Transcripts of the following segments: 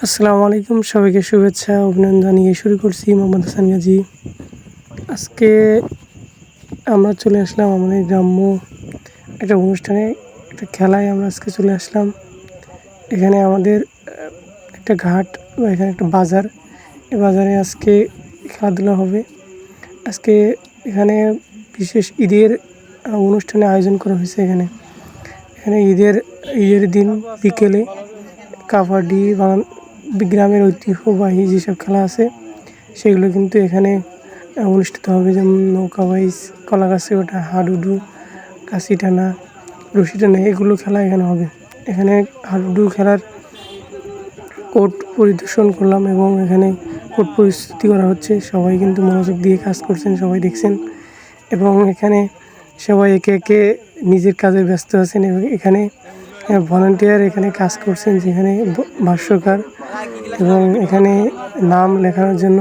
আসসালামু আলাইকুম, সবাইকে শুভেচ্ছা অভিনন্দন জানিয়ে শুরু করছি মোহাম্মদ হাসান গাজী। আজকে আমরা চলে আসলাম আমাদের গ্রাম্য একটা অনুষ্ঠানে, একটা খেলায় আমরা আজকে চলে আসলাম। এখানে আমাদের একটা ঘাট বা এখানে একটা বাজার, এই বাজারে আজকে খেলাধুলা হবে। আজকে এখানে বিশেষ ঈদের অনুষ্ঠানে আয়োজন করা হয়েছে। এখানে ঈদের দিন বিকেলে কাবাডি বা গ্রামের ঐতিহ্যবাহী যেসব খেলা আছে সেগুলো কিন্তু এখানে অনুষ্ঠিত হবে। যেমন নৌকা বাইচ, কলা গাছে ওঠা, হাডুডু, কাশি টানা, রশি টানা, এগুলো খেলা এখানে হবে। এখানে হাডুডু খেলার কোর্ট পরিদর্শন করলাম এবং এখানে কোর্ট প্রস্তুতি করা হচ্ছে। সবাই কিন্তু মনোযোগ দিয়ে কাজ করছেন, সবাই দেখছেন এবং এখানে সবাই একে একে নিজের কাজে ব্যস্ত আছেন এবং এখানে ভলান্টিয়ার এখানে কাজ করছেন, যেখানে ভাষ্যকার এবং এখানে নাম লেখানোর জন্য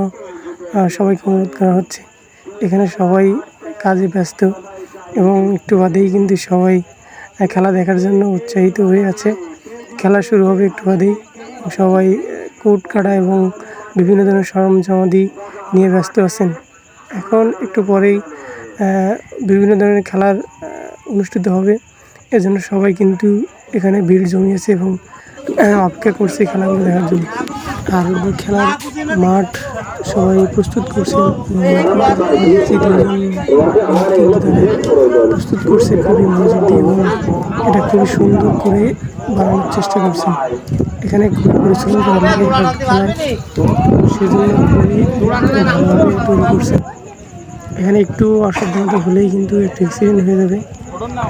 সবাইকে অনুরোধ করা হচ্ছে। এখানে সবাই কাজে ব্যস্ত এবং একটু বাদেই কিন্তু সবাই খেলা দেখার জন্য উৎসাহিত হয়ে আছে। খেলা শুরু হবে একটু বাদেই। সবাই কোর্ট কাটা এবং বিভিন্ন ধরনের সরঞ্জামাদি নিয়ে ব্যস্ত আছেন। এখন একটু পরেই বিভিন্ন ধরনের খেলার অনুষ্ঠিত হবে। এজন্য সবাই কিন্তু এখানে ভিড় জমিয়েছে এবং অপেক্ষা করছে খেলাগুলো দেখার জন্য। আর খেলার মাঠ সবাই প্রস্তুত করছেন প্রস্তুত করছে খুবই মনোযোগ দিয়ে এবং এটা খুবই সুন্দর করে বানানোর চেষ্টা করছেন। এখানে খুবই পরিশ্রম করা লাগে খেলার, সেজন্য খুবই ভালোভাবে তৈরি করছেন। এখানে একটু অসাবধানতা হলেই কিন্তু একটু অ্যাক্সিডেন্ট হয়ে যাবে।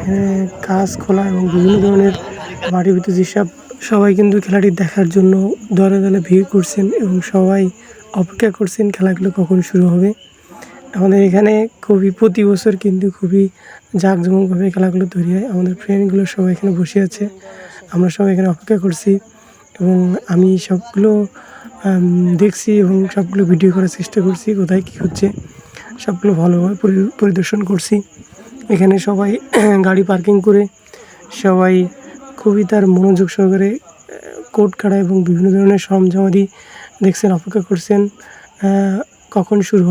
এখানে কাজ খোলা এবং বিভিন্ন ধরনের বাড়ির ভিতরে যেসব সবাই কিন্তু খেলাটি দেখার জন্য দলে দলে ভিড় করছেন এবং সবাই অপেক্ষা করছেন খেলাগুলো কখন শুরু হবে। আমাদের এখানে প্রতি বছর কিন্তু খুবই জাঁকজমকভাবে খেলাগুলো তৈরি হয়। আমাদের ফ্রেন্ডগুলো সবাই এখানে বসে আছে, আমরা সবাই এখানে অপেক্ষা করছি এবং আমি সবগুলো দেখছি এবং সবগুলো ভিডিও করার চেষ্টা করছি, কোথায় কী হচ্ছে সবগুলো ভালোভাবে পরিদর্শন করছি। এখানে সবাই গাড়ি পার্কিং করে সবাই খুবই তার মনোযোগ সহকারে কোর্ট কাটা এবং বিভিন্ন ধরনের সরঞ্জামাদি দেখছেন, অপেক্ষা করছেন কখন শুরু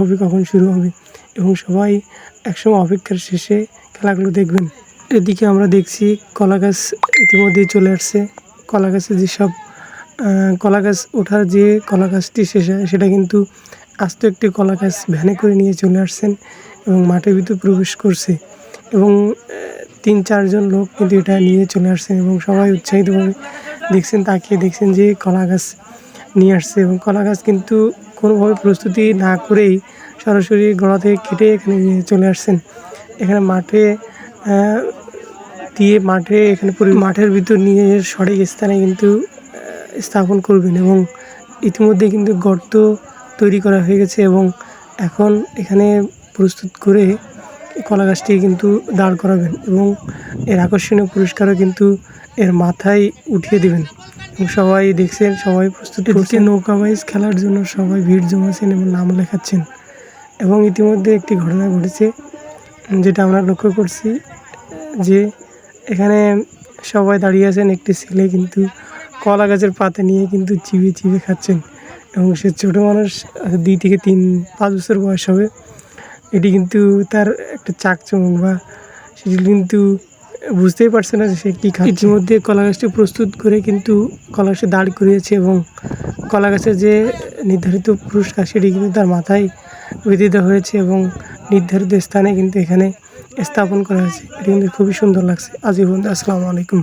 হবে এবং সবাই একসময় অপেক্ষার শেষে খেলাগুলো দেখবেন। এদিকে আমরা দেখছি কলা গাছ ইতিমধ্যেই চলে আসছে। কলা গাছে যেসব কলা গাছ ওঠার যে কলা গাছটি শেষ হয় সেটা কিন্তু আস্ত একটি কলা গাছ ভ্যানে করে নিয়ে চলে আসছেন এবং মাঠের ভিতর প্রবেশ করছে এবং 3-4 জন লোক কিন্তু এটা নিয়ে চলে আসছেন এবং সবাই উৎসাহিতভাবে তাকিয়ে দেখছেন যে কলা গাছ নিয়ে আসছে এবং কলা গাছ কিন্তু কোনোভাবে প্রস্তুতি না করেই সরাসরি গোড়া থেকে কেটে এখানে নিয়ে চলে আসছেন। এখানে মাঠের ভিতর নিয়ে সঠিক স্থানে কিন্তু স্থাপন করবেন এবং ইতিমধ্যে কিন্তু গর্ত তৈরি করা হয়ে গেছে এবং এখন এখানে প্রস্তুত করে কলা গাছটি কিন্তু দাঁড় করাবেন এবং এর আকর্ষণীয় পুরস্কারও কিন্তু এর মাথায় উঠিয়ে দেবেন এবং সবাই দেখছেন, সবাই প্রস্তুত করছেন। নৌকা বাইচ খেলার জন্য সবাই ভিড় জমাচ্ছেন এবং নাম লেখাচ্ছেন এবং ইতিমধ্যে একটি ঘটনা ঘটেছে যেটা আমরা লক্ষ্য করছি যে এখানে সবাই দাঁড়িয়ে আছেন, একটি ছেলে কিন্তু কলা গাছের পাতা নিয়ে কিন্তু চিবিয়ে খাচ্ছেন এবং সে ছোটো মানুষ, 2 থেকে 3-5 বছর বয়স হবে। এটি কিন্তু তার একটা চাকচমক বা সেটি কিন্তু বুঝতেই পারছে না যে সে কী খাচ্ছে। ইতিমধ্যে কলা গাছটি প্রস্তুত করে কিন্তু কলা গাছটি দাঁড় করিয়েছে এবং কলা গাছের যে নির্ধারিত পুরস্কার সেটি কিন্তু তার মাথায় বেঁধে দেওয়া হয়েছে এবং নির্ধারিত স্থানে কিন্তু এখানে স্থাপন করা হয়েছে। এটি কিন্তু খুবই সুন্দর লাগছে। আজ এই পর্যন্ত, আসসালামু আলাইকুম।